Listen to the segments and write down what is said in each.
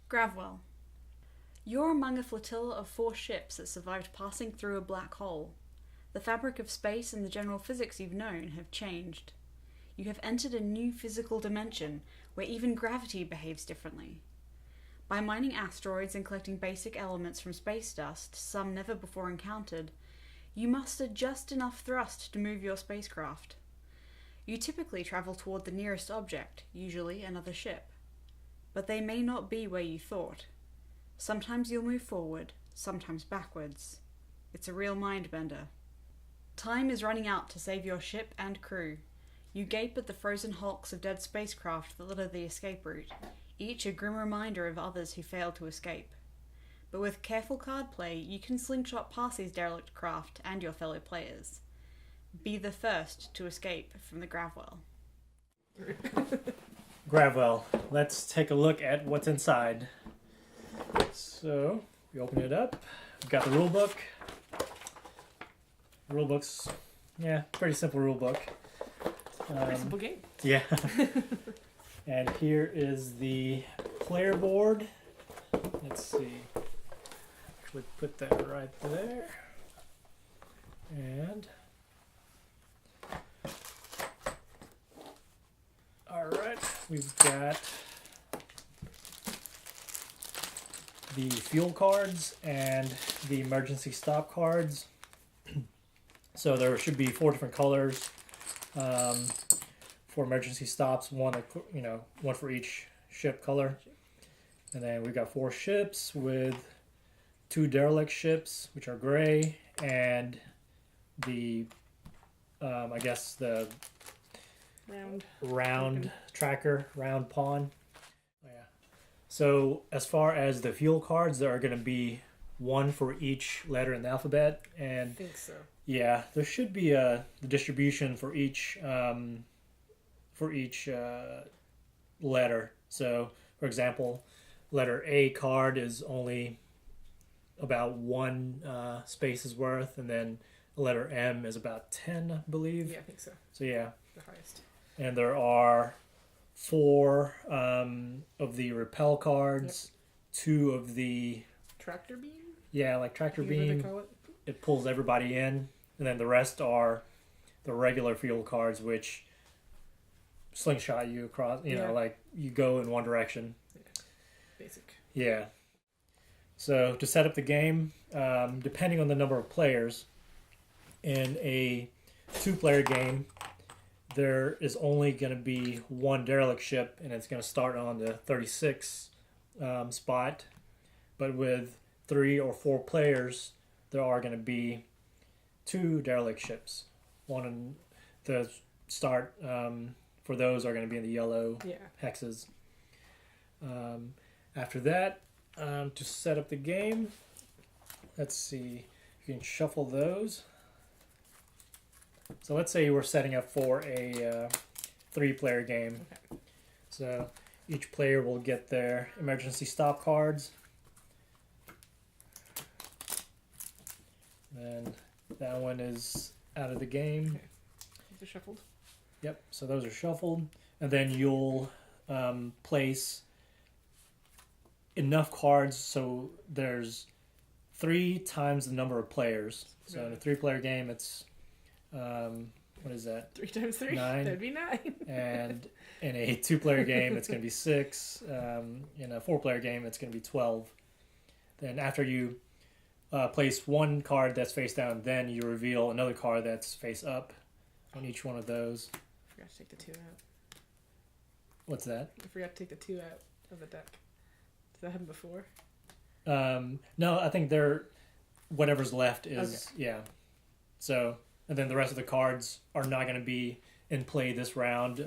Gravwell. You're among a flotilla of 4 ships that survived passing through a black hole. The fabric of space and the general physics you've known have changed. You have entered a new physical dimension where even gravity behaves differently. By mining asteroids and collecting basic elements from space dust, some never before encountered, you mustered just enough thrust to move your spacecraft. You typically travel toward the nearest object, usually another ship. But they may not be where you thought. Sometimes you'll move forward, sometimes backwards. It's a real mind bender. Time is running out to save your ship and crew. You gape at the frozen hulks of dead spacecraft that litter the escape route, each a grim reminder of others who failed to escape. But with careful card play, you can slingshot past these derelict craft and your fellow players. Be the first to escape from the Gravwell. Gravwell. Let's take a look at what's inside. So, we open it up. We've got the rule book. Rule book's, pretty simple rule book. Pretty simple game. Yeah. And here is the player board. Let's see. Actually put that right there. And alright, we've got the fuel cards and the emergency stop cards. So there should be 4 different colors for emergency stops, one for each ship color. And then we've got 4 ships with 2 derelict ships, which are gray, and the the round tracker, round pawn. Oh, yeah. So as far as the fuel cards, there are going to be 1 for each letter in the alphabet, and I think so. Yeah, there should be the distribution for each letter. So, for example, letter A card is only about 1 space's worth, and then letter M is about 10, I believe. Yeah, I think so. So yeah, The highest. and there are 4 of the repel cards, 2 of the Tractor beam? like tractor Whatever they beam. call it. It pulls everybody in, and then the rest are the regular fuel cards, which slingshot you across. Like you go in one direction. Basic. Yeah. So to set up the game, depending on the number of players, in a 2-player game, there is only going to be 1 derelict ship, and it's going to start on the 36 spot. But with 3 or 4 players, there are going to be 2 derelict ships. One in the start for those are going to be in the yellow hexes. After that, to set up the game, let's see, you can shuffle those. So let's say you were setting up for a 3-player game. Okay. So each player will get their emergency stop cards. And that one is out of the game. Okay. Those are shuffled. Yep, so those are shuffled. And then you'll place enough cards so there's 3 times the number of players. So in a 3-player game, it's, what is that? 3 times 3? 9. That'd be 9. And in a 2-player game, it's going to be 6. In a 4-player game, it's going to be 12. Then after you place 1 card that's face down, then you reveal another card that's face up on each one of those. I forgot to take the 2 out. What's that? I forgot to take the 2 out of the deck. Did that happen before? No, I think whatever's left is, yeah. So, and then the rest of the cards are not going to be in play this round,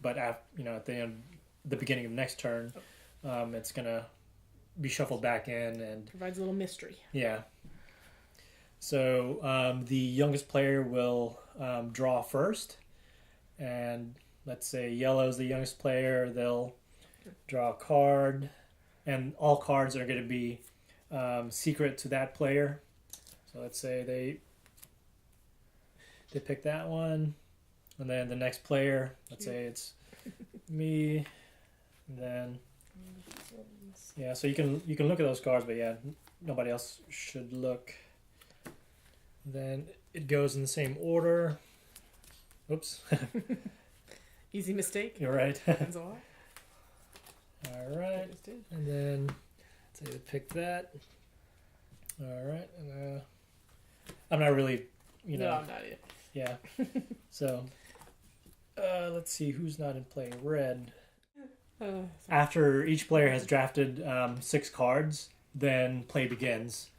but at the beginning of next turn, it's going to be shuffled back in and provides a little mystery. Yeah. So the youngest player will draw first, and let's say yellow's the youngest player. They'll draw a card, and all cards are going to be secret to that player. So let's say they pick that one, and then the next player, let's say it's me, and then Yeah, so you can look at those cards, but yeah, nobody else should look. Then it goes in the same order. Oops. Easy mistake. You're right. Happens a lot. All right. And then say to pick that. All right. And I'm not really, No, I'm not either. Yeah. So let's see who's not in play. Red. After each player has drafted 6 cards, then play begins.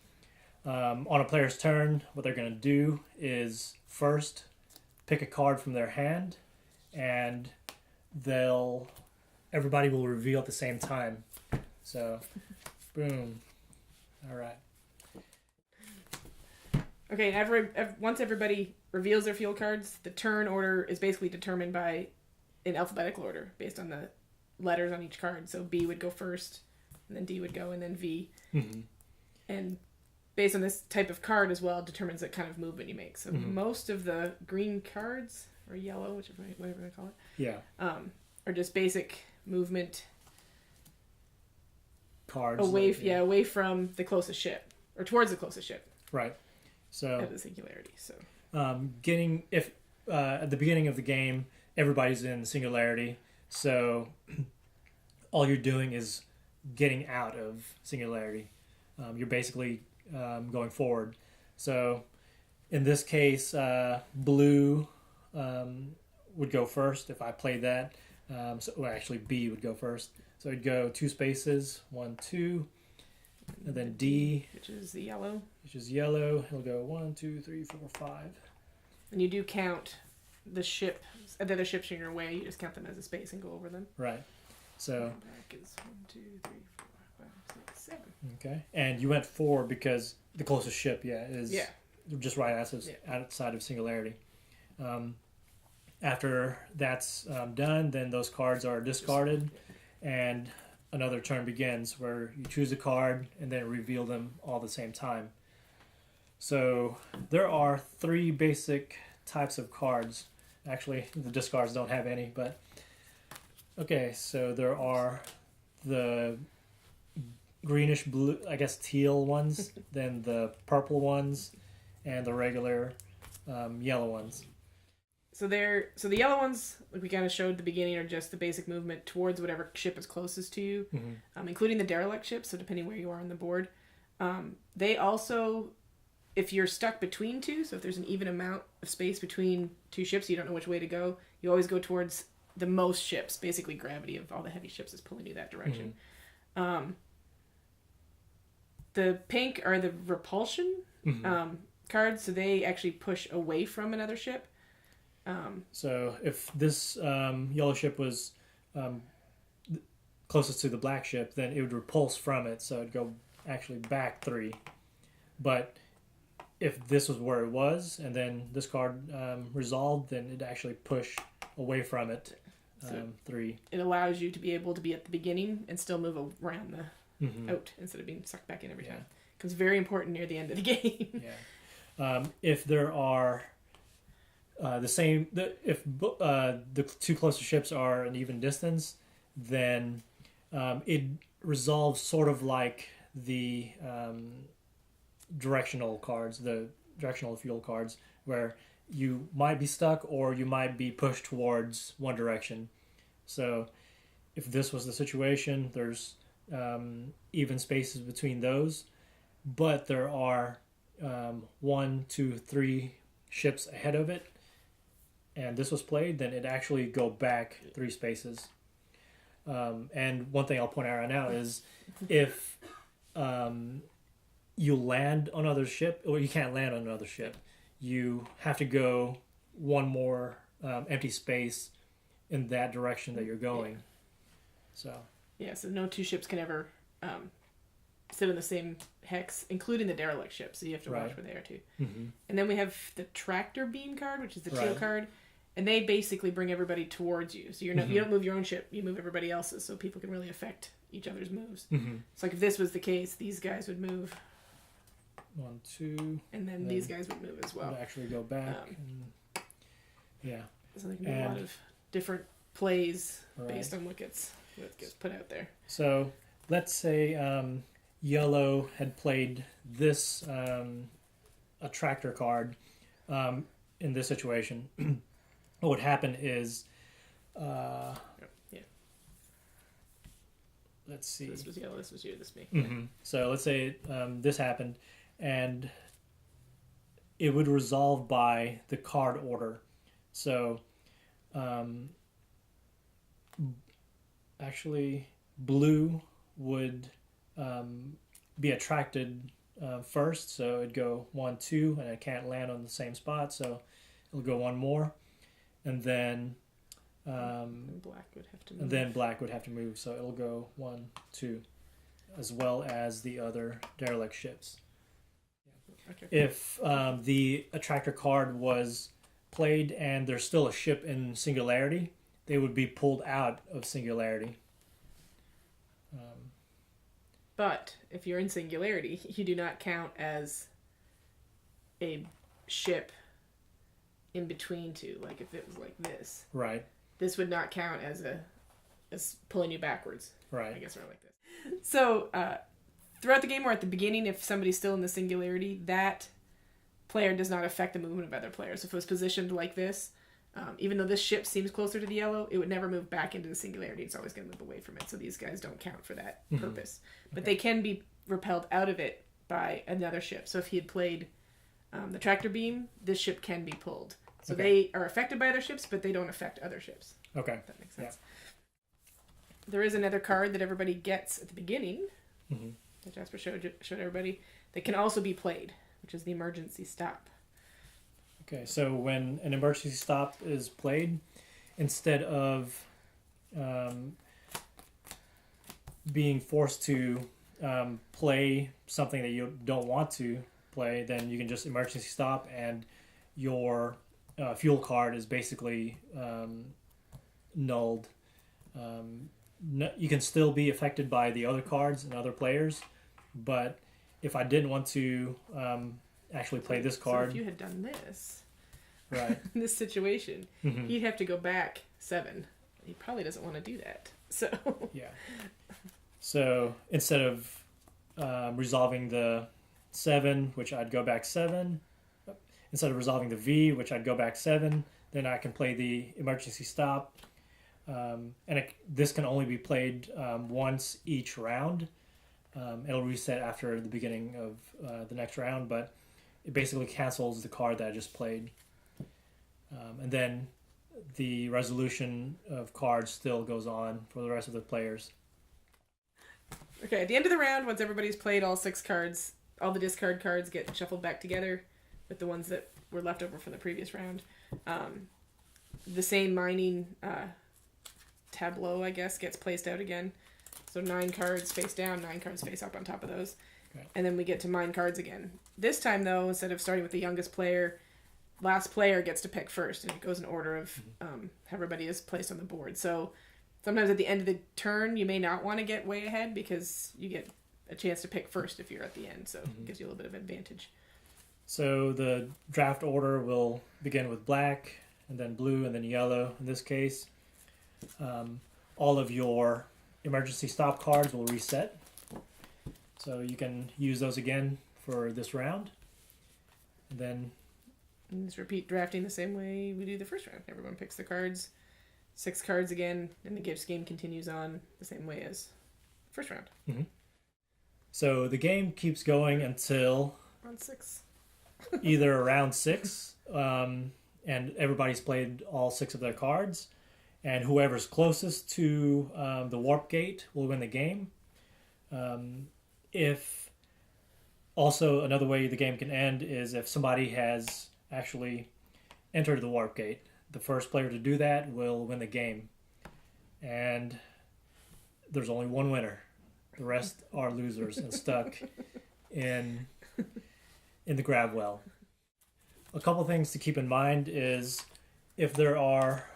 On a player's turn, what they're going to do is first pick a card from their hand, and everybody will reveal at the same time. So, boom. All right. Okay, once everybody reveals their field cards, the turn order is basically determined by in alphabetical order based on the letters on each card. So B would go first, and then D would go, and then V. Mm-hmm. And based on this type of card as well, determines what kind of movement you make. So most of the green cards, or yellow, whatever I call it, are just basic movement cards away from the closest ship, or towards the closest ship. Right. So at the singularity. So at the beginning of the game, everybody's in singularity. So all you're doing is getting out of singularity. You're basically going forward. So in this case, blue would go first if I played that. Actually, B would go first. So it'd go 2 spaces, 1, 2, and then D, which is the yellow. He'll go 1, 2, 3, 4, 5. And you do count the other ships in your way. You just count them as a space and go over them. Right. So back is 1, 2, 3, 4, 5, 6, 7. Okay, and you went 4 because the closest ship, is just right outside of singularity. After that's done, then those cards are discarded, and another turn begins where you choose a card and then reveal them all at the same time. So there are 3 basic types of cards. Actually, the discards don't have any, but okay, so there are the greenish blue, I guess teal ones, then the purple ones, and the regular yellow ones. So the yellow ones, like we kind of showed at the beginning, are just the basic movement towards whatever ship is closest to you, including the derelict ships. So depending where you are on the board, they also, if you're stuck between 2, so if there's an even amount of space between 2 ships, you don't know which way to go, you always go towards the most ships. Basically, gravity of all the heavy ships is pulling you that direction. The pink are the repulsion cards, so they actually push away from another ship. So if this yellow ship was closest to the black ship, then it would repulse from it, so it'd go actually back 3. But if this was where it was, and then this card resolved, then it'd actually push away from it 3. It allows you to be able to be at the beginning and still move around the out instead of being sucked back in every time. Because it's very important near the end of the game. If there are if the 2 closest ships are an even distance, then it resolves sort of like the directional cards, the directional fuel cards, where you might be stuck or you might be pushed towards one direction. So if this was the situation, there's even spaces between those, but there are 1, 2, 3 ships ahead of it, and this was played, then it'd actually go back 3 spaces. And one thing I'll point out right now is if you land on another ship, or you can't land on another ship, you have to go one more empty space in that direction that you're going. So no 2 ships can ever sit in the same hex, including the derelict ship, so you have to watch where they are too. And then we have the tractor beam card, which is the teal card, and they basically bring everybody towards you. So you don't move your own ship, you move everybody else's, so people can really affect each other's moves. It's like if this was the case, these guys would move 1, 2, and then these guys would move as well. Would actually go back. So there can be a lot of different plays based on what gets That gets put out there. So let's say yellow had played this attractor card in this situation. What would happen is, let's see. So this was yellow. This was you. This me. Mm-hmm. So let's say this happened, and it would resolve by the card order. So, actually, blue would be attracted first, so it'd go 1, 2, and it can't land on the same spot, so it'll go one more, and then black would have to move. and then black would have to move, so it'll go 1, 2, as well as the other derelict ships. Okay. If the attractor card was played and there's still a ship in Singularity, they would be pulled out of Singularity. But if you're in Singularity, you do not count as a ship in between two. Like if it was like this, Right. this would not count as pulling you backwards. Right. I guess around like this. So throughout the game or at the beginning, if somebody's still in the Singularity, that player does not affect the movement of other players. If it was positioned like this, even though this ship seems closer to the yellow, it would never move back into the Singularity. It's always going to move away from it. So these guys don't count for that purpose. But they can be repelled out of it by another ship. So if he had played the tractor beam, this ship can be pulled. So they are affected by other ships, but they don't affect other ships. Okay. If that makes sense. Yeah. There is another card that everybody gets at the beginning, that Jasper showed everybody, that can also be played, which is the emergency stop. Okay, so when an emergency stop is played, instead of being forced to play something that you don't want to play, then you can just emergency stop, and your fuel card is basically nulled. You can still be affected by the other cards and other players, but if I didn't want to actually play this card... So if you had done this, right, in this situation, he'd have to go back 7. He probably doesn't want to do that. So yeah. So instead of resolving the 7, which I'd go back 7, instead of resolving the V, which I'd go back 7, then I can play the emergency stop. This can only be played once each round. It'll reset after the beginning of the next round, but it basically cancels the card that I just played. And then the resolution of cards still goes on for the rest of the players. Okay, at the end of the round, once everybody's played all 6 cards, all the discard cards get shuffled back together with the ones that were left over from the previous round. The same mining tableau, I guess, gets placed out again. So 9 cards face down, 9 cards face up on top of those. Okay. And then we get to mine cards again. This time, though, instead of starting with the youngest player, last player gets to pick first, and it goes in order of how everybody is placed on the board. So sometimes at the end of the turn, you may not want to get way ahead because you get a chance to pick first if you're at the end. So it gives you a little bit of advantage. So the draft order will begin with black, and then blue, and then yellow in this case. All of your emergency stop cards will reset. So you can use those again for this round. And then... And just repeat drafting the same way we do the first round. Everyone picks the cards. 6 cards again, and the game continues on the same way as first round. Mm-hmm. So the game keeps going until... Round 6. either round 6, and everybody's played all 6 of their cards, and whoever's closest to the warp gate will win the game. If also another way the game can end is if somebody has actually entered the warp gate. The first player to do that will win the game, and there's only one winner. The rest are losers and stuck in the Gravwell. A couple things to keep in mind is if there are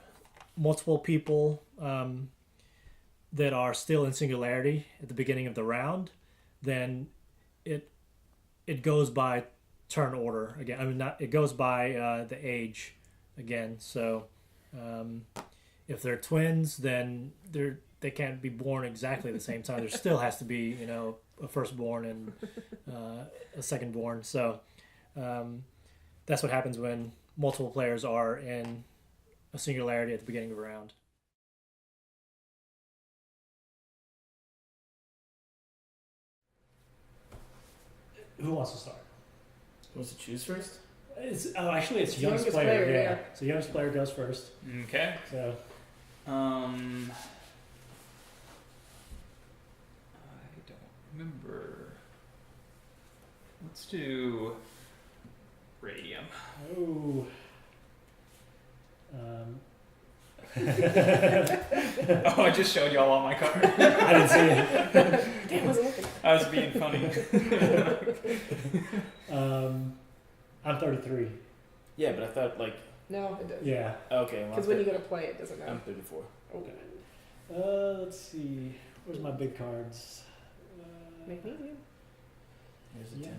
multiple people that are still in Singularity at the beginning of the round, then it goes by turn order again. I mean, it goes by the age again. So if they're twins, then they can't be born exactly the same time. There still has to be, you know, a firstborn and a secondborn. So that's what happens when multiple players are in a singularity at the beginning of a round. Who wants to start? Who wants to choose first? Actually, it's youngest player. Yeah. So youngest player goes first. Okay. So I don't remember. Let's do radium. oh. Oh, I just showed y'all all my cards. I didn't see it. Damn, wasn't looking. I was being funny. I'm 33. Yeah, but I thought like No, it does. Yeah. okay. Well, Because when you go to play, it doesn't matter. I'm 34. Oh. Let's see. Where's my big cards? Make me you. Here's a Yeah.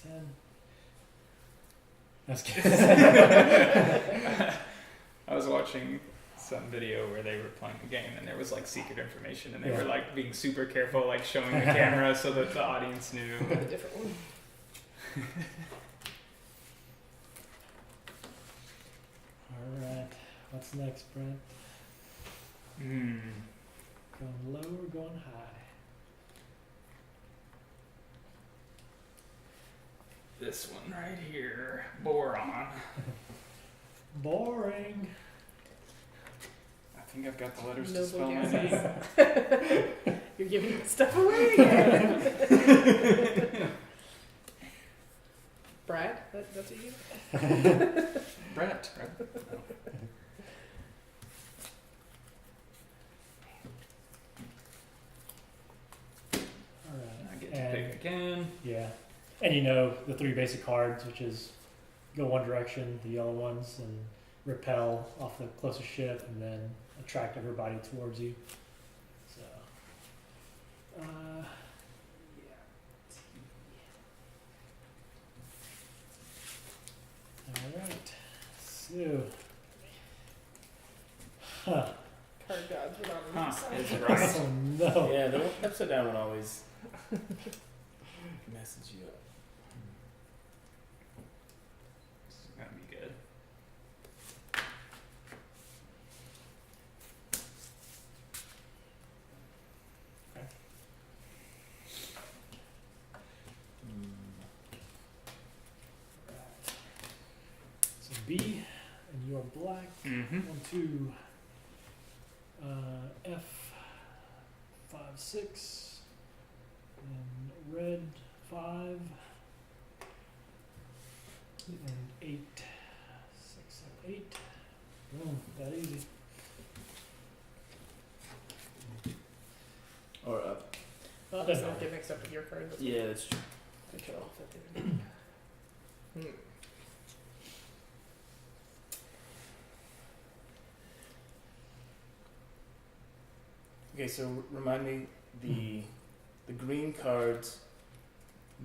10. There's a 10. That's good. I was watching some video where they were playing a game and there was like secret information and they were like being super careful, like showing the camera so that the audience knew. A different one. Alright. What's next, Brent? Going low or going high? This one right here, boron. Boring. I think I've got the letters to No spell my gases. name. You're giving stuff away again. Brad? That's what you do? Brett. Alright. I get to pick again. Yeah. And you know the three basic cards, which is go one direction, the yellow ones, and repel off the closest ship, and then attract everybody towards you. So, yeah. Alright. So, Card gods without a Huh, sign. is right. Oh no. Yeah, the upside down one always messes you up. This is gonna be good. So B, and you are black. Mm-hmm. 1, 2. F 5, 6. And red 5. And 8. 6, 7, 8. Boom, that easy. Or up. Well, it doesn't get mixed up with your card. That's Yeah, that's true. what I all fit there. Okay, so remind me, the green cards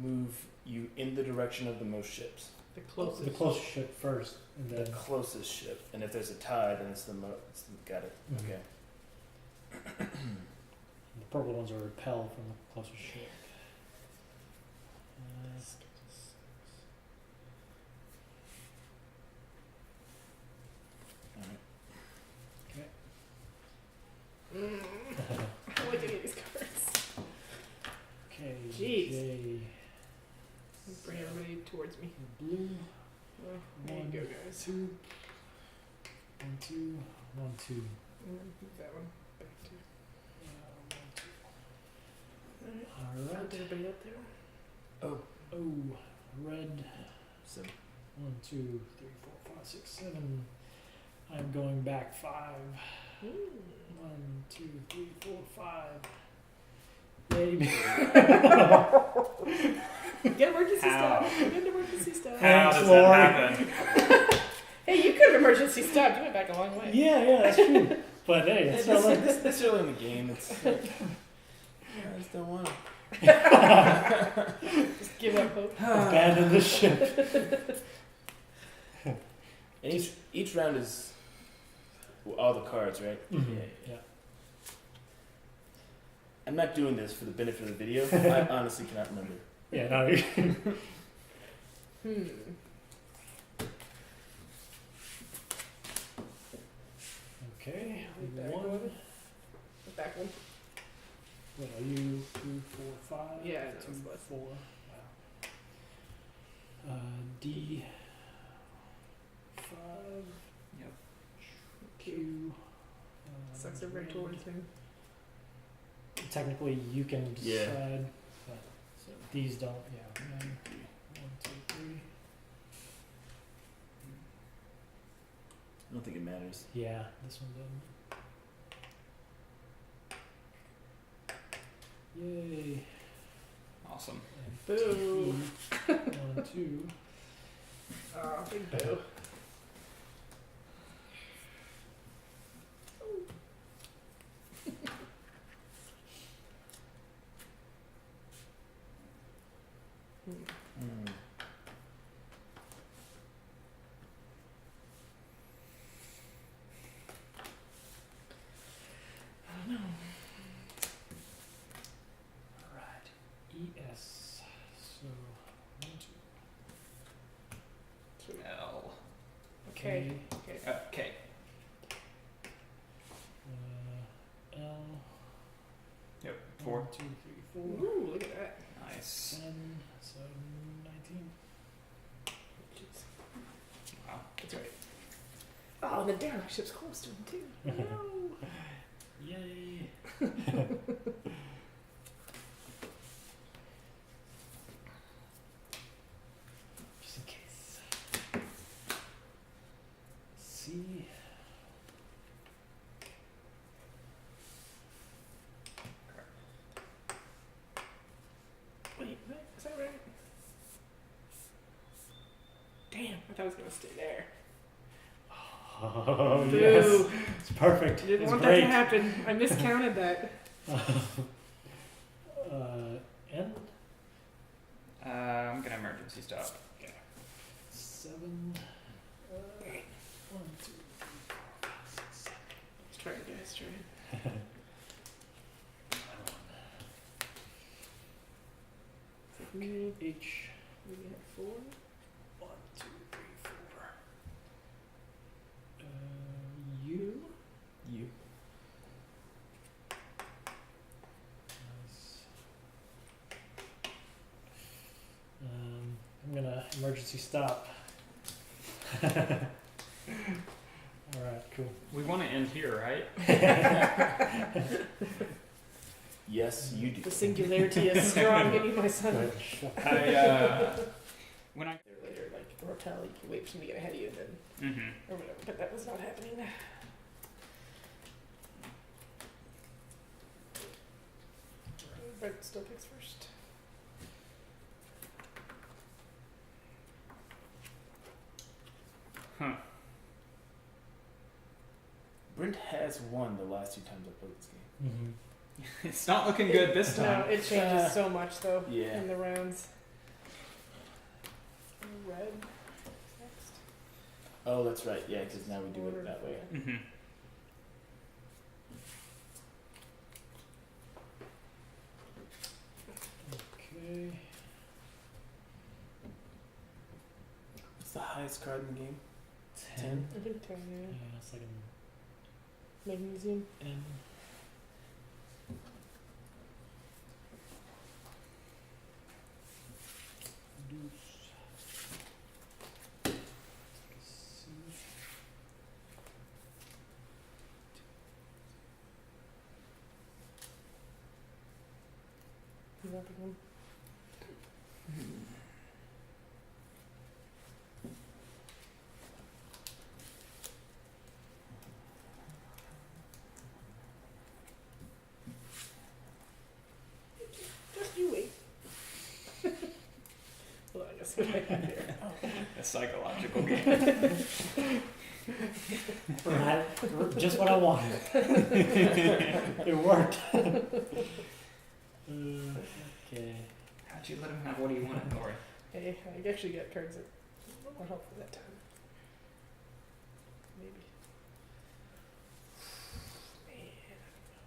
move you in the direction of the most ships. The closest. The closest ship first, and The then closest ship, and if there's a tie, then it's the got it. Mhm. Okay. the purple ones are repel from the closest ship. I like any of these cards. Okay. Jeez. J, Bring everybody towards me. blue. Well, there you go, guys. 2. 1, 2. 1, 2. Move that one back to. Alright. Round everybody up there. Oh, Oh, red. 7. 1, 2, 3, 4, 5, 6, 7. I'm going back 5. 1, 2, 3, 4, 5. Baby. Get emergency How? stop. Get emergency stop. How Thanks, does Lord. that happen? Hey, you could have emergency stopped. You went back a long way. Yeah, that's true. But hey, it's not like This early in the game, it's like, I just don't want to. Just give up hope. abandon the ship. And each round is all the cards, right? Mhm. Yeah. Yeah. I'm not doing this for the benefit of the video. I honestly cannot remember. Yeah, no. Okay, The back one. one. The back one. What are you? 2, 4, 5. Yeah, I know, 2, it's less. 4. Wow. D. 5. Yep. Q. Sucks are right towards him. Technically, you can Yeah. decide, but so these don't. Yeah. 1, 2, 3. I don't think it matters. Yeah, this one doesn't. Yay. Awesome. And Boo. T, 1, 2. Oh, big boo. Mm. Alright. ES. So 1, 2. L. Okay. Okay. Okay. L. Yep. 4. 1, 2, 3, 4. Ooh, look at that. Nice. 10. So 19. Jeez. Wow. That's right. Oh, and the derelict ship's close to him too. No. Yay. Just in case. C. Wait, what? Is that right? Damn, I thought it was gonna stay there. Oh, Boo. yes. It's perfect. Didn't It's want great. that to happen. I miscounted that. N. I'm gonna emergency stop. 7. 1, 2, 3, 4, 5, 6, 7. Let's try it, guys. Try it. H. We have 4. 1, 2, 3, 4. U. You. Nice. I'm gonna emergency stop. Alright, cool. We want to end here, right? Yes, you do. The singularity is strong in you, my son. When I. Later, like Rotel, you can wait for him to get ahead of you, and then Mm-hmm. or whatever. But that was not happening. Brent still picks first. Huh. Brent has won the last 2 times I played this game. Mm-hmm. It's not looking good this No, time. it changes so much though Yeah. in the rounds. Red next. Oh, that's right. Yeah, because now we do it that way. Mm-hmm. Okay. What's the highest card in the game? 10. I think 10, yeah. Yeah, it's like Magnesium. an N. Deuce. C. Nothing. Just you wait. Well, I guess what I have here. A psychological game. Right. Just what I wanted. It worked. Okay. How'd you let him have what he wanted, Nori? Hey, I actually got cards that were more helpful that time. Maybe. Man, I don't know.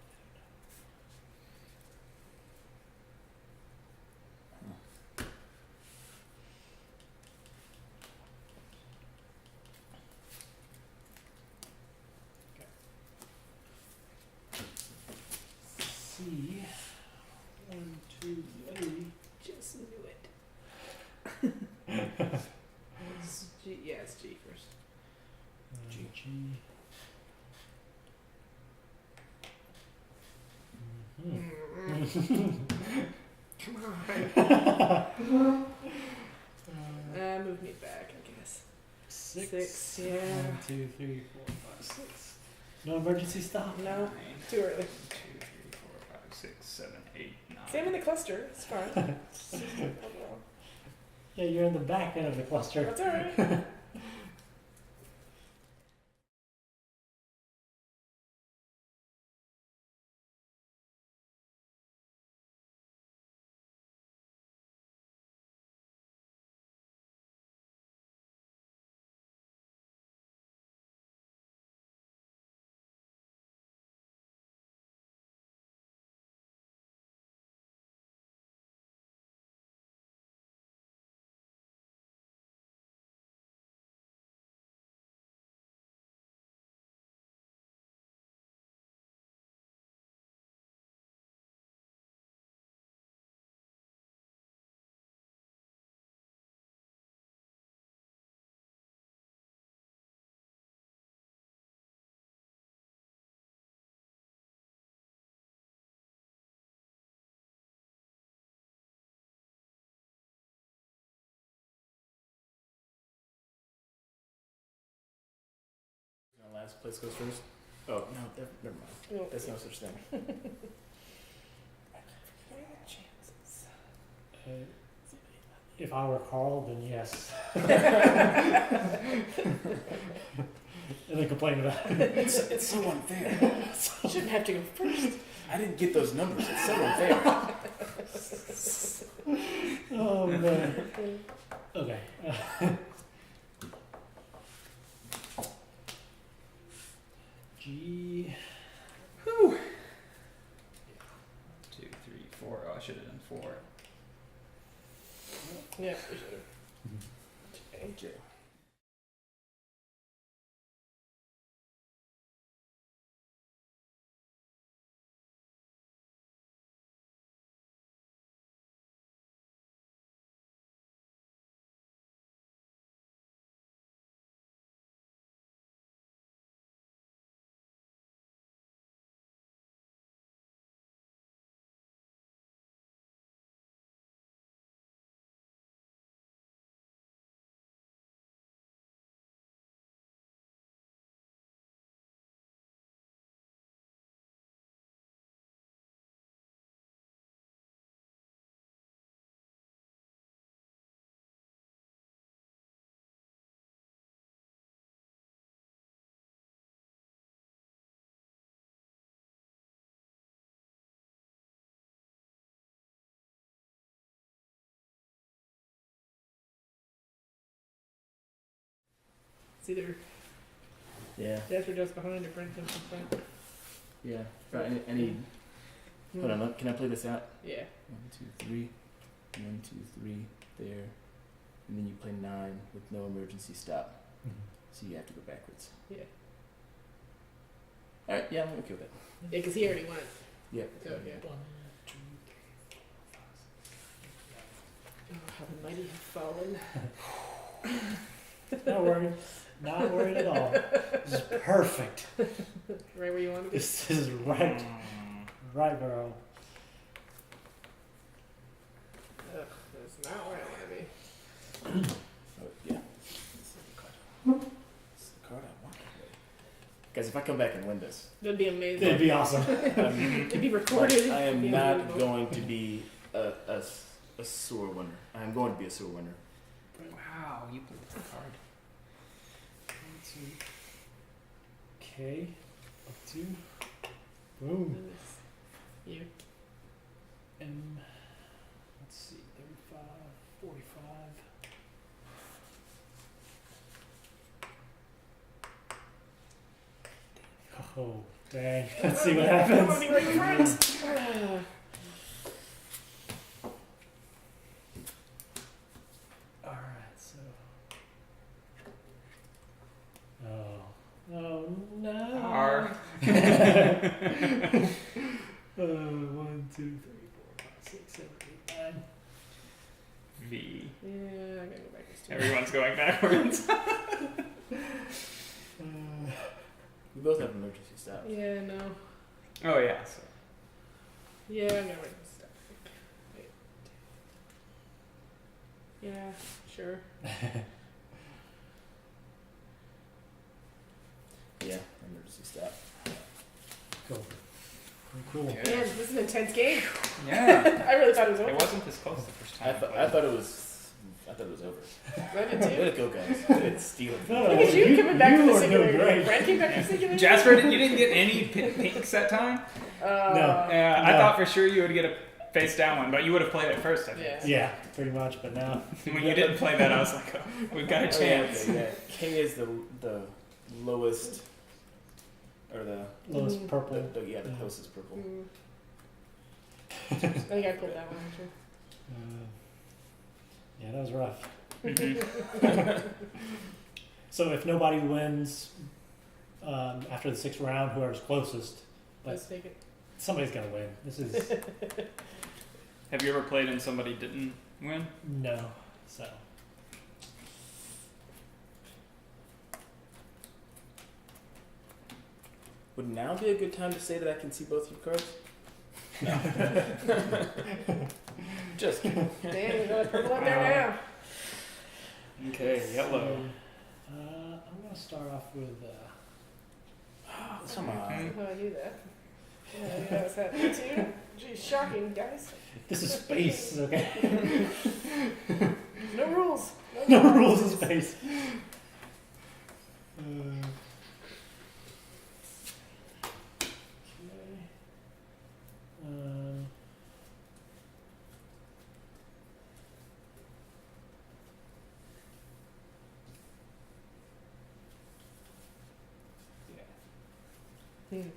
G. Come on. Move me back, I guess. Six, yeah. 1, 2, 3, 4, 5, 6. No emergency stop? No, 9, too early. 2, 3, 4, 5, 6, 7, 8, 9. Same in the cluster. It's fine. Yeah, you're in the back end of the cluster. That's alright. Last place goes first. Oh no, never mind. No. That's no such thing. Chances. If I were Carl, then yes. And then complain about it. It's so unfair. Shouldn't have to go first. I didn't get those numbers. It's so unfair. Oh man. Okay. G. 2, 3, 4. Oh, I should have done 4. Yeah, we should have. Okay. It's either Yeah. Jasper just behind or Brent jumps in front. Yeah. Right. Any. Hold on. Can I play this out? Yeah. 1, 2, 3. 1, 2, 3. There. And then you play 9 with no emergency stop. So you have to go backwards. Yeah. All right. Yeah, I'm okay with that. Yeah, because he already went. Yeah. So, yeah. 1, 2, 3, 4, 5, 6. Oh, how the mighty have fallen. Not worried. Not worried at all. This is perfect. Right where you want to be. This is right where I Ugh, that's not where I want to be. Oh, yeah. This is the card. This is the card I want to play. Guys, if I come back and win this, That'd be amazing. It'd be awesome. It'd be recorded. I am It'd be not unbelievable. going to be a sore winner. I am going to be a sore winner. Wow, you played the card. 1, 2. K. Up 2. Boom. And it's you. M. Let's see. 35. 45. Oh, dang. Let's see what I want to happens. be right in front. Alright, so. Oh. Oh, no. R. 1, 2, 3, 4, 5, 6, 7, 8, 9. V. Yeah, I gotta go backwards too. Everyone's going backwards. We both have emergency stop. Yeah, no. Oh yeah. So. Yeah, I'm gonna write this stuff. Wait. Yeah, sure. Yeah, emergency stop. Cool. Cool. Okay. Man, this is an intense game. Yeah. I really thought it was It over. wasn't this close the first time. I thought it was over. I did Way too. to go, guys. Way to steal it. No, Look at you coming back you to the are singular. doing great. Brent came back to the singular. Jasper, you didn't get any pinks that time. No. Yeah, I No. thought for sure you would get a face down one, but you would have played it first, I think. Yeah. Yeah, pretty much. But now, When you didn't play that, I was like, oh, we've got a chance. Okay, yeah. K is the lowest, or the lowest purple. the Yeah. closest purple. Mm. I think I pulled that one actually. Yeah, that was rough. Mhm. So if nobody wins after the 6th round, whoever's closest, Let's take it. somebody's gonna win. This is Have you ever played and somebody didn't win? no. So Would now be a good time to say that I can see both your cards? Just kidding. Damn, you got a purple up there Okay, yellow. I'm gonna start off with. Come on. now. Oh, I knew that. Yeah, that was happening too. Geez, shocking, guys. This is space, okay? No rules. No rules in space. Okay. Hmm.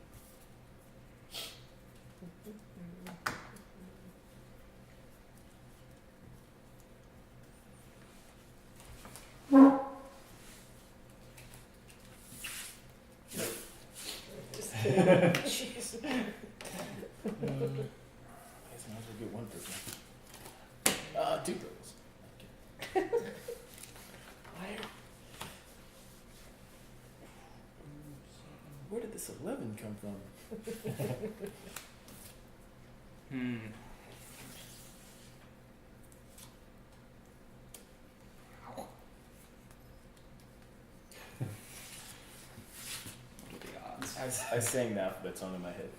Just kidding. Jeez. I guess I might as well get one purple. Two purples. Where did this 11 come from? Hmm. What are the odds? I sang the alphabet song in my head.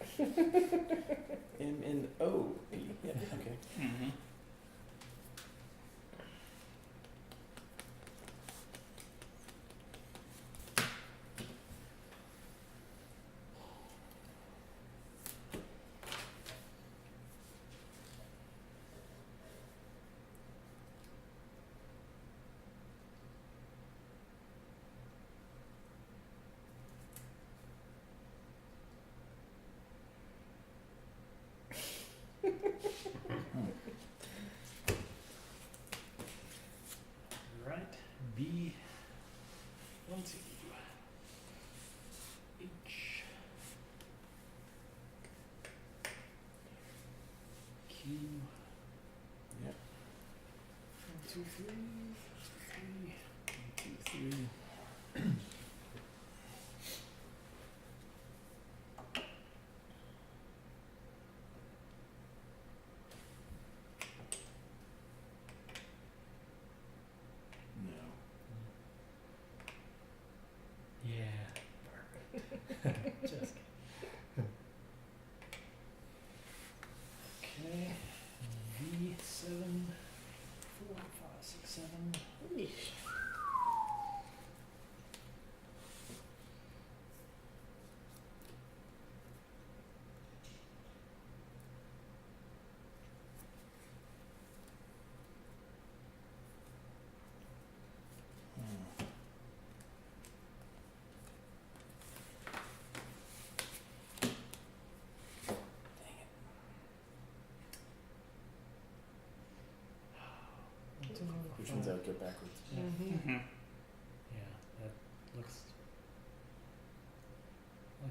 M-N-O-E. Yeah, okay. Mm-hmm. Right. B. 1, 2. H. Q. Yep. 1, 2, 3. 1, 2, 3. No. Yeah. Perfect. Just okay. V7. 4, 5, 6, 7. Which one's out? Go backwards. Mm-hmm. Mm-hmm. Yeah, that looks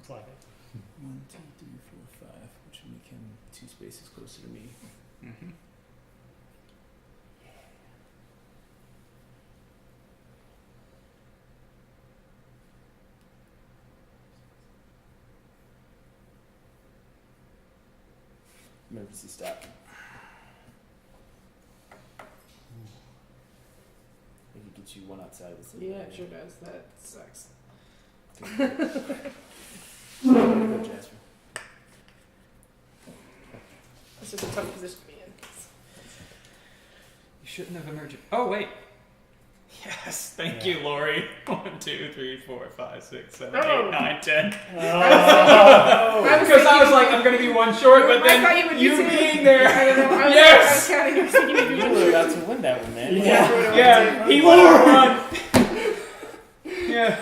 like it. 1, 2, 3, 4, 5. Which will make him 2 spaces closer to me. Mm-hmm. Emergency stop. We can get you one outside of the city. Yeah, it sure does. That sucks. Go, Jasper. It's just a tough position to be in. You shouldn't have emerged. Oh wait. Yes, thank you, Lori. 1, 2, 3, 4, 5, 6, 7, 8, 9, 10. Because I was like, I'm gonna be one short, but then you being there. I don't know. Yes! I was counting your thinking You were about to win that one, man. Yeah, he would have won. Yeah.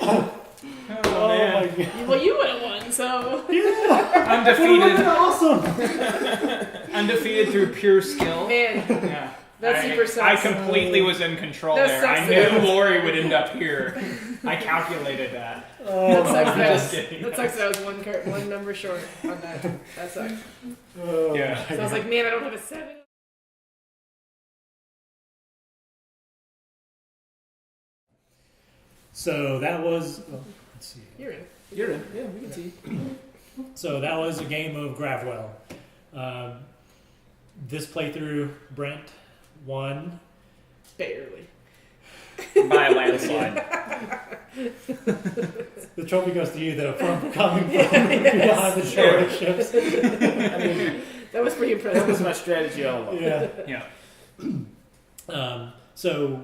Oh, man. my god. Well, you would have won, so. Undefeated. Awesome. Undefeated through pure skill. Man, Yeah. that super I sucks. completely was in control That there. sucks I that- knew Lori would end up here. I calculated that. That sucks I'm that just kidding. that sucks that I was one number short on that. That sucks. Oh, Yeah. So I was like, man, I don't have a 7. So that was. Well, let's see. You're in. You're in. Yeah, we can see. So that was a game of Gravwell. This playthrough, Brent won. Barely. By a landslide. The trophy goes to you, though, from coming from behind the shore ships. I mean, That was pretty that was impressive. my strategy all along. Yeah. Yeah. So,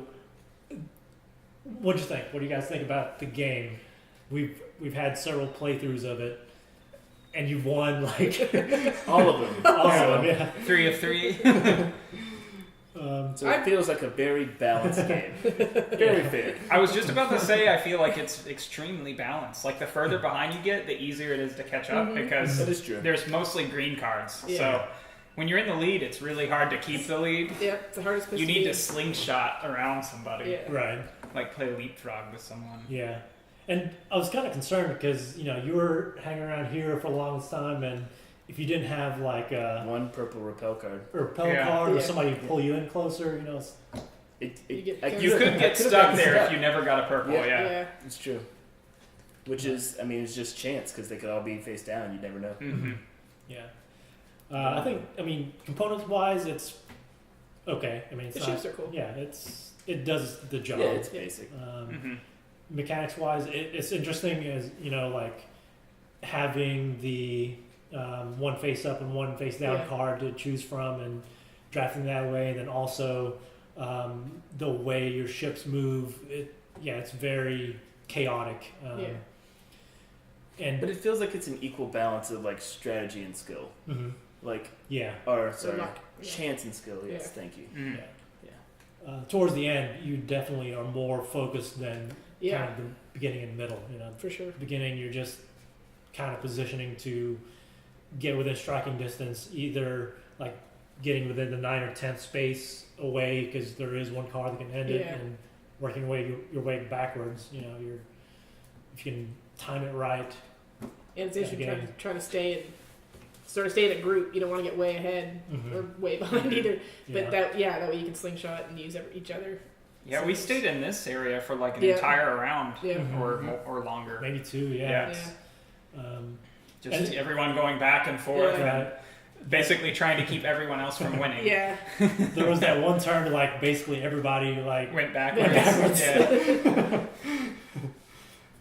what'd you think? What do you guys think about the game? We've had several playthroughs of it, and you've won like All of them. all of them. Yeah. 3 of 3. So it feels like a very balanced game. Very fair. I was just about to say, I feel like it's extremely balanced. Like, the further behind you get, the easier it is to catch up because That is true. there's mostly green cards. Yeah. So when you're in the lead, it's really hard to keep the lead. Yeah, it's the hardest place You to need be. to slingshot around somebody. Yeah. Right. Like, play leapfrog with someone. Yeah. And I was kind of concerned because you were hanging around here for the longest time, and if you didn't have like a One purple repel card. repel Yeah. card or Yeah. somebody to pull you in closer, it's, You get I kind You of- could I get could've stuck gotten there stuck. if you never got a purple. Yeah. Yeah. It's true. Which is, I mean, it's just chance because they could all be face down. You never know. Mm-hmm. yeah. I think, components wise, it's okay. It's The not, ships are cool. yeah, it does the job. Yeah, it's basic. Mm-hmm. Mechanics wise, it's interesting as like having the one face up and one face down Yeah. card to choose from and drafting that way, and then also the way your ships move. It's very chaotic. Yeah. And But it feels like it's an equal balance of like strategy and skill. mhm, Like, yeah. or sorry, luck. Yeah. chance and skill. Yes, Yeah. thank you. Mm. Towards the end, you definitely are more focused than Yeah, kind of the beginning and middle. for sure. The beginning, you're just kind of positioning to get within striking distance, either like getting within the 9 or 10th space away because there is one card that can end it, Yeah. and working your way backwards. If you can time it right. And it's interesting Again. trying to stay in, sort of stay in a group. You don't want to get way ahead Mhm. or way behind either. But Yeah. that way you can slingshot and use each other. Yeah, we stayed in this area for like an Yeah. entire round Yeah. Mhm. or longer. Maybe 2. Yeah. Just And- everyone going back and forth, Yeah. and basically trying to keep everyone else from winning. Yeah. There was that one turn like basically everybody like Went backwards. backwards. Yeah.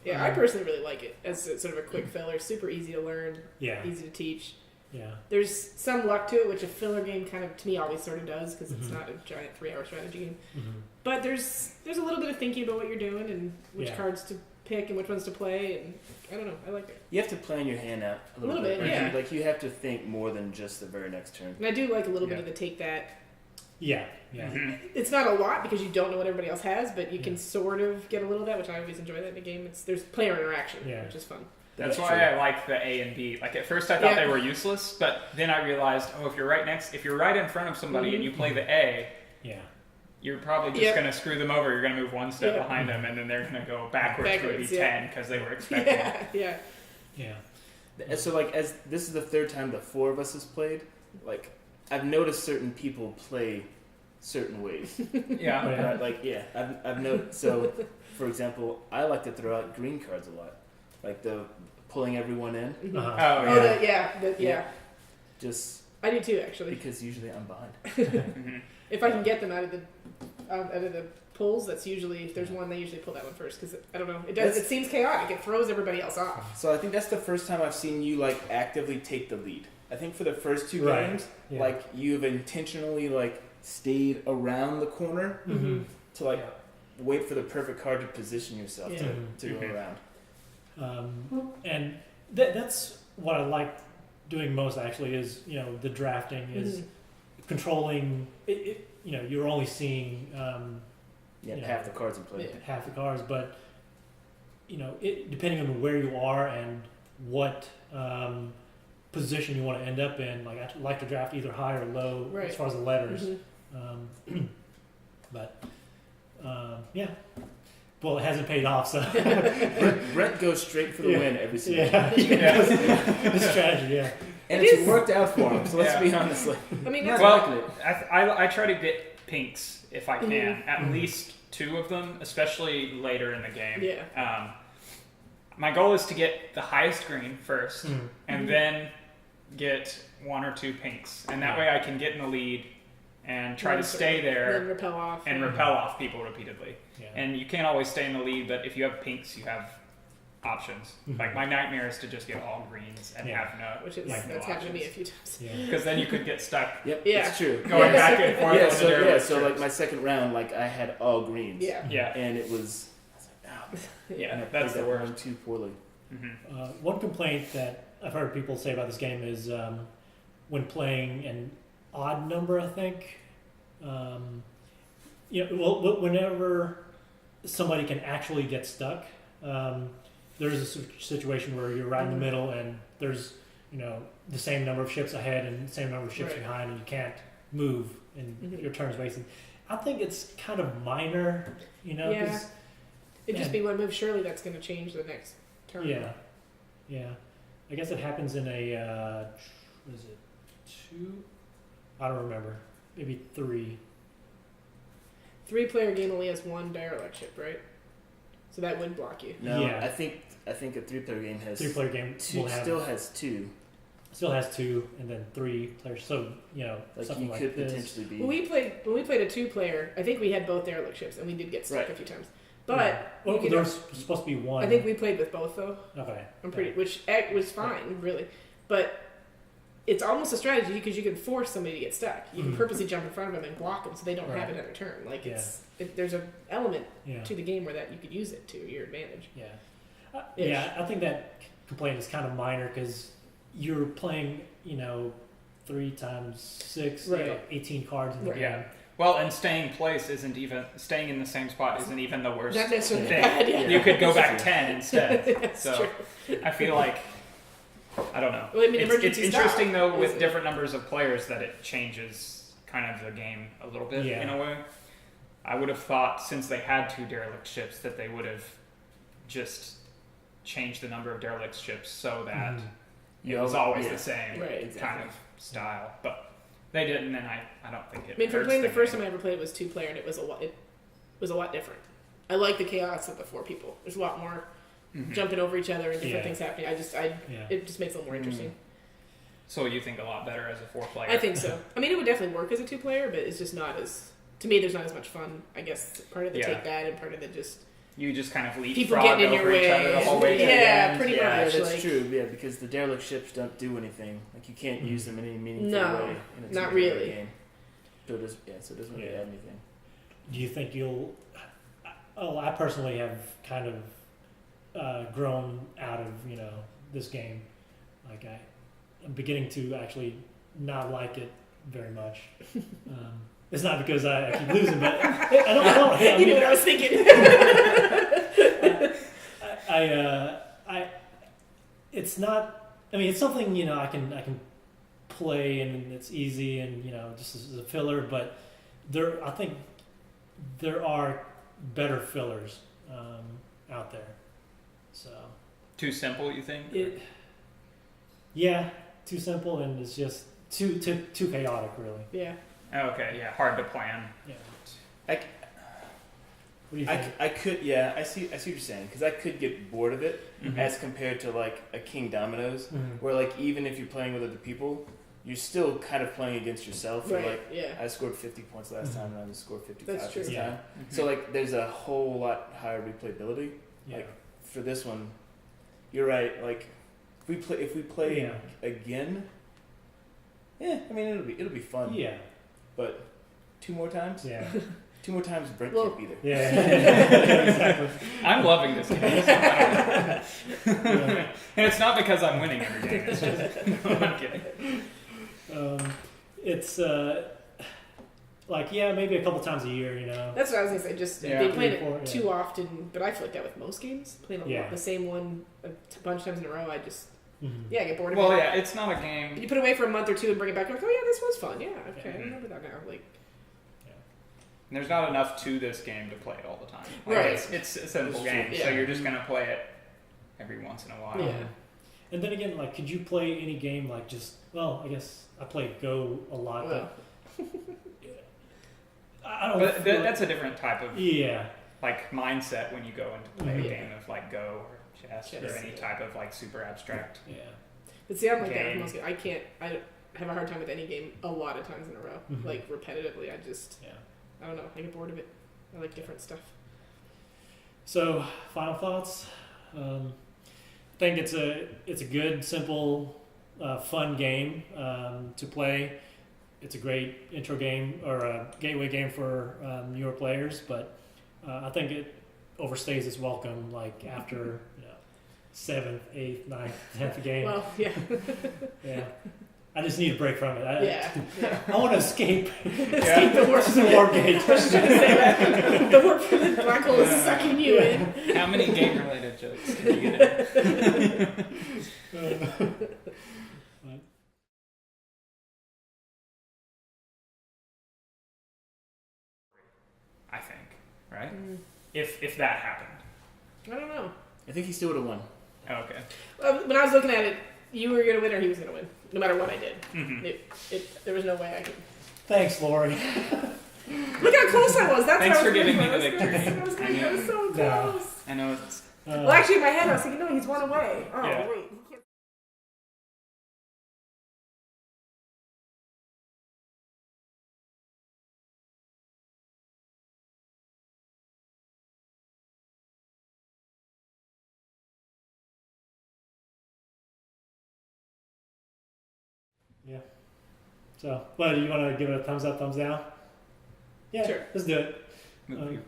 Yeah, I personally really like it as sort of a quick filler. Super easy to learn, yeah, easy to teach. yeah. There's some luck to it, which a filler game kind of, to me, always sort of does because it's Mhm. not a giant 3-hour strategy game. Mhm. But there's a little bit of thinking about what you're doing and which Yeah. cards to pick and which ones to play, and I don't know, I like it. You have to plan your hand out a little, Little bit, yeah. Like you have to think more than just the very next turn. And I do like a little bit Yeah. of the take that. Yeah, yeah. Mhm. It's not a lot because you don't know what everybody else has, but you can Yeah. sort of get a little of that, which I always enjoy that in a game. There's player interaction, Yeah. which is fun. That's That's why true. I like the A and B. Like at first I thought Yeah. they were useless, but then I realized, if you're right in front of somebody and you play the A, Yeah. you're probably just Yeah. going to screw them over. You're going to move one step Yeah. behind them, and then they're going to go backwards to a Backwards, D10 yeah. because they were expecting it. Yeah. Yeah. So like, as this is the third time the 4 of us has played, like I've noticed certain people play certain ways. Yeah. Oh, yeah. Like I've noticed. So, for example, I like to throw out green cards a lot, like the pulling everyone in. Mhm. Uh-huh. Oh, Oh, yeah. yeah. Yeah. just I do too, actually. because usually I'm behind. Mhm. If I can get them out of the pulls, that's usually if there's one, they usually pull that one first because I don't know. It seems chaotic. It throws everybody else off. So I think that's the first time I've seen you like actively take the lead. I think for the first two Right. games, Yeah. like you've intentionally like stayed around the corner Mm-hmm. to like wait for the perfect card to position yourself Yeah. to go Mhm. around. And that's what I like doing most. Actually, is the drafting is controlling. You're only seeing Half the cards in play. Yeah. half the cards, but depending on where you are and what position you want to end up in. Like I like to draft either high or low Right. as far as the letters. Mm-hmm. But yeah, well, it hasn't paid off. So Brent goes straight for the Yeah. win every single yeah, time. the strategy. Yeah, And It it's is- worked out for him. So let's Yeah. be honest. Like, I mean, not that's Well, liking it. I try to get pinks if I can, Mhm. at Mhm. least 2 of them, especially later in the game. yeah. My goal is to get the highest green first, Mm. and Mhm. then get 1 or 2 pinks, and that way I can get in the lead and try to stay Then there repel off. and repel off people repeatedly. yeah. And you can't always stay in the lead, but if you have pinks, you have options. Mhm. Like my nightmare is to just get all greens and Yeah. have no, Which is Like that's happened to me a few times. Yeah. because then you could get stuck Yep, Yeah. it's true. going Yeah. back and forth. Yeah, on the derelict so like strips. my second round, like I had all greens. Yeah. Yeah, And it was, I was like, oh. yeah, And I that's played the that worst. one too poorly. hmm One complaint that I've heard people say about this game is when playing an odd number, I think. Whenever somebody can actually get stuck, there's a situation where you're right in the middle and there's the same number of ships ahead and the same number of ships Right. behind, and you can't move and Mhm. your turn's wasted. I think it's kind of minor, Yeah. 'cause- It'd just be one move. Surely that's going to change the next turn. yeah. I guess it happens in a what is it, 2? I don't remember. Maybe 3. 3-player game only has 1 derelict ship, right? So that would block you. No, Yeah. I think a 3-player game has 3-player game two, will have still has 2. still has 2 and then 3 players. So Like something you like could this. potentially be. When we played a 2-player, I think we had both derelict ships, and we did get stuck Right. a few times. But Yeah. Well, you could there's supposed to be one. I think we played with both though. Okay. I'm pretty, which was fine, really. But it's almost a strategy because you can force somebody to get stuck. You can Mhm. purposely jump in front of them and block them so they don't have Right. another turn. Like Yeah. there's an element Yeah. to the game where that you could use it to your advantage. Yeah. Ish. Yeah. I think that complaint is kind of minor because you're playing 3 times 6, Right. 18 cards in the Right. game. Yeah. Well, and staying staying in the same spot isn't even the worst Not necessarily thing. bad. Yeah. You could go back 10 instead. That's So true. I feel like I don't know. Well, I mean, It's emergency interesting stop though with is- different numbers of players that it changes kind of the game a little bit Yeah. in a way. I would have thought since they had 2 derelict ships that they would have just changed the number of derelict ships so that Mhm. it was always Yeah. the same Right. kind Exactly. of style. But they didn't, and I don't think it. I mean, from hurts playing the first game. time I ever played was 2-player, and it was a lot different. I like the chaos of the 4 people. There's a lot more Mhm. jumping over each other and different Yeah. things happening. Yeah. It just makes it a little more interesting. So you think a lot better as a 4-player? I think so. I mean, it would definitely work as a 2-player, but it's just not as. To me, there's not as much fun. I guess part of the Yeah. take that and part of the just You just kind of leapfrog people getting in your over each way. other the whole way. to the Yeah, end. pretty Yeah, much. that's like, true. Yeah, because the derelict ships don't do anything. Like you can't use them in any meaningful No, way in a not 2-player really. game. So it doesn't really Yeah. add anything. Do you think you'll? Oh, I personally have kind of grown out of this game. Like I'm beginning to actually not like it very much. It's not because I keep losing, but I don't. I you mean, know what I was thinking. it's not. I mean, it's something I can play and it's easy and just as a filler. But I think there are better fillers out there. So Too simple, you think? yeah, too simple and it's just too chaotic, really. Yeah. Okay, yeah, hard to plan. Yeah. I, What do you think? I could, yeah, I see what you're saying, because I could get bored of it Mhm. as compared to like a King Dominoes, Mhm. where like even if you're playing with other people, you're still kind of playing against yourself. You're Right. like, Yeah. I scored 50 points last time, and I just scored 55 That's true. this Yeah. time. So like, there's a whole lot higher replayability. Yeah. Like for this one, you're right. Like if we play Yeah. again, yeah, I mean it'll be fun. Yeah. But 2 more times, Yeah. 2 more times, Brent Well- can't be there. Yeah. Exactly. I'm loving this game. And it's not because I'm winning every game. It's just, no, I'm kidding. It's maybe a couple times a year, you know. That's what I was gonna say. Just Yeah. they played it 3 or 4, too often, but I feel like that with most games. Playing Yeah. the same one a bunch of times in a row, I just Mhm. I get bored of Well, it. yeah, it's not a game. You put it away for a month or two and bring it back. You're like, oh yeah, this was fun. Yeah, okay, I Mhm. remember that now. Like, There's not enough to this game to play it all the time. Like, Right. It's a simple That's game, true. so Yeah. you're just gonna play it every once in a while. Yeah. And then again, like, could you play any game like just? Well, I guess I play Go a lot, well, but I don't. But feel that's a different type of yeah. like mindset when you go into play Mhm. a Yeah. game of like Go or chess or Chess, any yeah. type of like super abstract. Yeah. but see, I'm like that with Game. most games. I have a hard time with any game a lot of times in a row, Mhm. like repetitively. I Yeah. don't know. I get bored of it. I like different stuff. So, final thoughts. I think it's a good, simple, fun game to play. It's a great intro game or a gateway game for newer players, but I think it overstays its welcome. Like after 7th, 8th, 9th, 10th game. Well, yeah, Yeah, I just need a break from it. yeah. I want to escape. Escape the work. The war gate. I was just gonna say that. The work from the black hole is sucking you in. How many game related jokes did you get in? I think, right? If that happened. I don't know. I think he still would have won. Oh, okay. When I was looking at it, you were gonna win or he was gonna win, no matter what I did. Mm-hmm. There was no way I could. Thanks, Lori. Look how close I was. That's Thanks what I for was giving going me for. the victory. I was so No. close. I know it's Well, actually, in my head, I was thinking, no, he's one away. Oh, Yeah. wait. He can't- Yeah. So, what do you want to give it a thumbs up, thumbs down? Yeah, Sure. let's do it. movie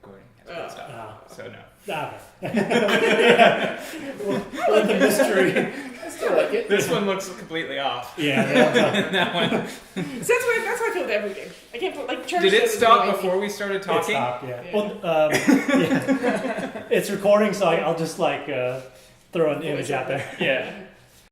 recording. That's good stuff. Ah. So no. Yeah. Let the mystery. I still like it. This one looks completely off. Yeah. That one. So that's how I feel with every game. I can't put, like, church Did it games stop annoy me. before we started It talking? stopped, yeah. Yeah. Well, yeah. It's recording, so I'll just throw an image out there. Yeah.